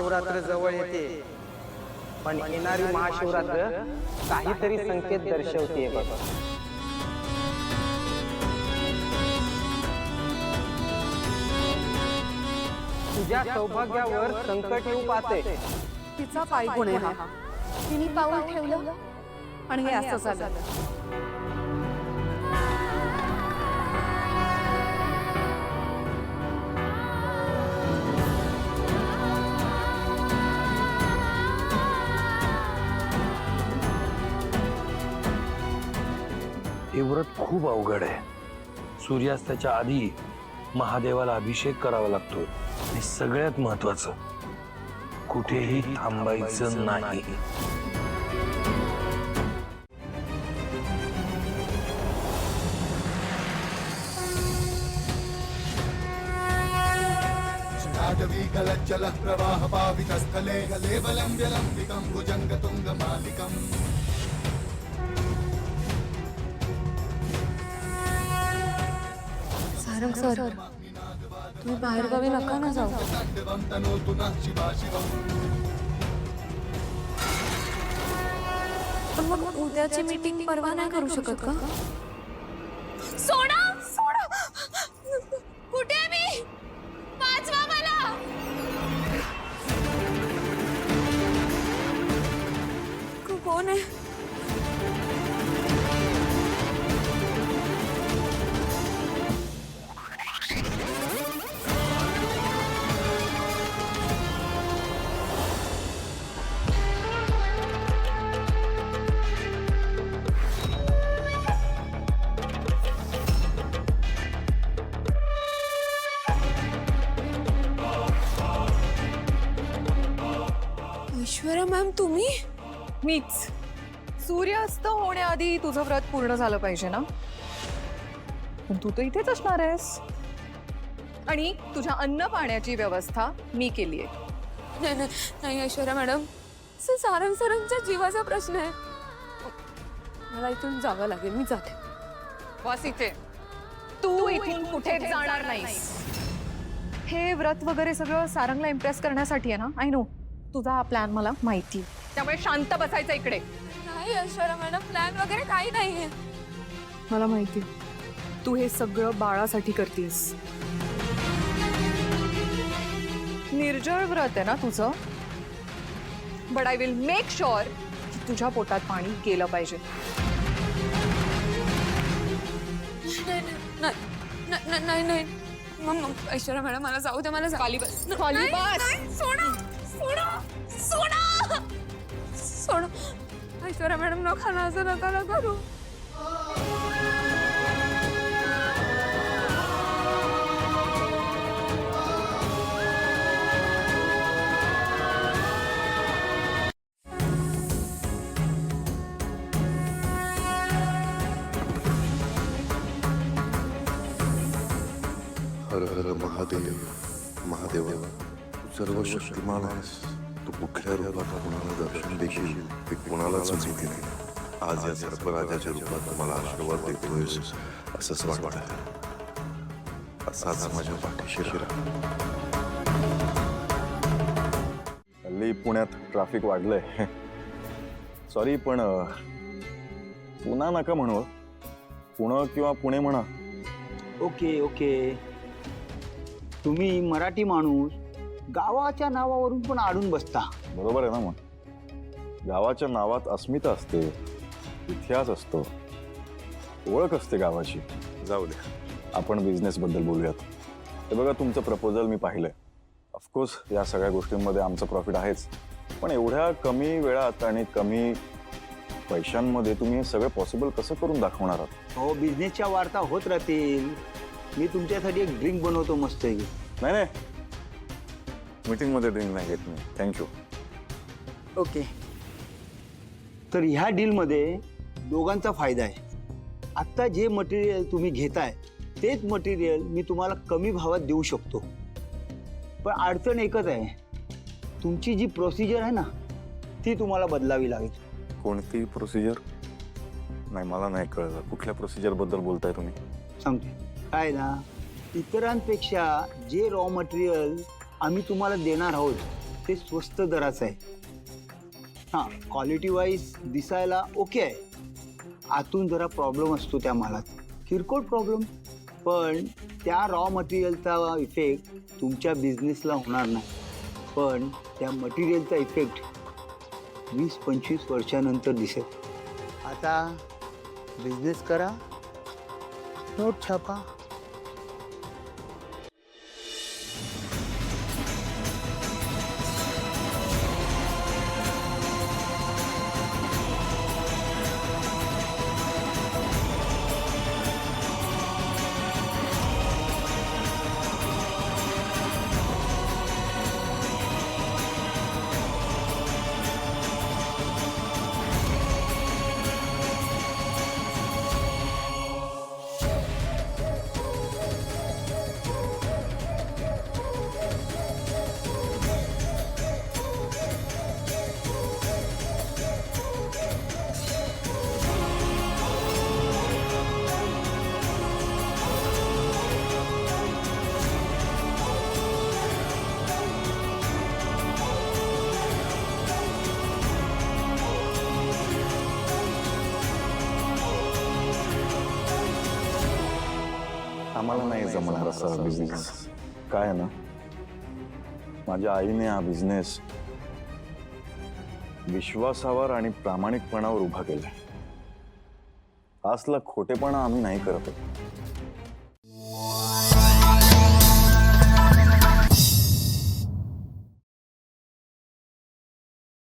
महाशिवरात्र जवळ येते, पण येणारी महाशिवरात्र काहीतरी संकेत दर्शवते बघ. तुझ्या सौभाग्यावर संकट येऊ पाहते. तिचा पाय गुण आहे हा. तिने पाऊल ठेवलं आणि हे असं झालं. हे व्रत खूप अवघड आहे. सूर्यास्ताच्या आधी महादेवाला अभिषेक करावा लागतो आणि सगळ्यात महत्वाचं, कुठेही थांबायचं नाही. जल प्रवाह पावितस्थले गलेबलं व्यलंबिकं भुजंगतुंगमालिकम् सारंग सर, तुम्ही बाहेर गावी नका ना जाऊ. पण मग उद्याची मीटिंग परवा नाही करू शकत का? सोडा सोडा, कुठे आहे मी? वाचवा मला. कोण आहे? ऐश्वर्या मॅम, तुम्ही? मीच. सूर्यास्त होण्याआधी तुझं व्रत पूर्ण झालं पाहिजे ना. पण तू तर इथेच असणार आहेस आणि तुझ्या अन्न पाण्याची व्यवस्था मी केली आहे. नाही नाही नाही ऐश्वर्या मॅडम, सारंग सरांच्या जीवाचा प्रश्न आहे. मला इथून जावं लागेल. मी जाते. बस इथे. तू इथून कुठे जाणार नाहीस. हे व्रत वगैरे सगळं सारंगला इम्प्रेस करण्यासाठी आहे ना. आय नो, तुझा हा प्लॅन मला माहिती, त्यामुळे शांत बसायचं इकडे. नाही ऐश्वर्या मॅडम, प्लॅन वगैरे काही नाहीये. मला माहिती तू हे सगळं बाळासाठी करतीस. निर्जळ व्रत आहे ना तुझं, but I will make sure की तुझ्या पोटात पाणी गेलं पाहिजे. नाही नाही नाही, मग ऐश्वर्या मॅडम मला जाऊ दे. मला खाली बस. खाली बस. सोडा सोडा सोडा सोडा. ऐश्वर्या मॅडम नका ना, असं नका ना करू. हर हर महादेव. महादेव सर्व शक्तिमान आहेस. तू कुठल्या रूपात कोणाला दर्शन देशील ते कोणालाच माहिती नाही. आज या सर्पराजाच्या रूपात तुम्हाला आशीर्वाद देतोयस असंच वाटतं. असाच माझ्या पाठीशी राहा. हल्ली पुण्यात ट्रॅफिक वाढलंय. सॉरी, पण पुन्हा नका म्हणू. पुणे किंवा पुणे म्हणा. ओके ओके, तुम्ही मराठी माणूस गावाच्या नावावरून पण आडून बसता. बरोबर आहे ना. मग गावाच्या नावात अस्मिता असते, इतिहास असतो, ओळख असते गावाची. जाऊ दे, आपण बिझनेस बद्दल बोलूयात. हे बघा, तुमचं प्रपोजल मी पाहिलंय. ऑफकोर्स या सगळ्या गोष्टींमध्ये आमचं प्रॉफिट आहेच, पण एवढ्या कमी वेळात आणि कमी पैशांमध्ये तुम्ही हे सगळं पॉसिबल कसं करून दाखवणार आहात? हो, बिझनेसच्या वार्ता होत राहतील. मी तुमच्यासाठी एक ड्रिंक बनवतो मस्त. नाही नाही, मीटिंगमध्ये ड्रिंक नाही घेत मी. थँक्यू. ओके, तर ह्या डीलमध्ये दोघांचा फायदा आहे. आत्ता जे मटेरियल तुम्ही घेताय तेच मटेरियल मी तुम्हाला कमी भावात देऊ शकतो. पण अडचण एकच आहे, तुमची जी प्रोसिजर आहे ना ती तुम्हाला बदलावी लागेल. कोणती प्रोसिजर? नाही, मला नाही कळलं. कुठल्या प्रोसिजर बद्दल बोलताय तुम्ही? सांगते. काय ना, इतरांपेक्षा जे रॉ मटेरियल आम्ही तुम्हाला देणार आहोत ते स्वस्त दराचं आहे. हां, क्वालिटी वाईज दिसायला ओके आहे. आतून जरा प्रॉब्लेम असतो त्या मालात, किरकोळ प्रॉब्लेम. पण त्या रॉ मटेरियलचा इफेक्ट तुमच्या बिझनेसला होणार नाही, पण त्या मटेरियलचा इफेक्ट 20-25 वर्षानंतर दिसेल. आता बिझनेस करा, नोट छापा. आम्हाला नाही जमणार असा बिझनेस. काय आहे ना, माझ्या आईने हा बिझनेस विश्वासावर आणि प्रामाणिकपणावर उभा केलाय. असला खोटेपणा आम्ही नाही करत.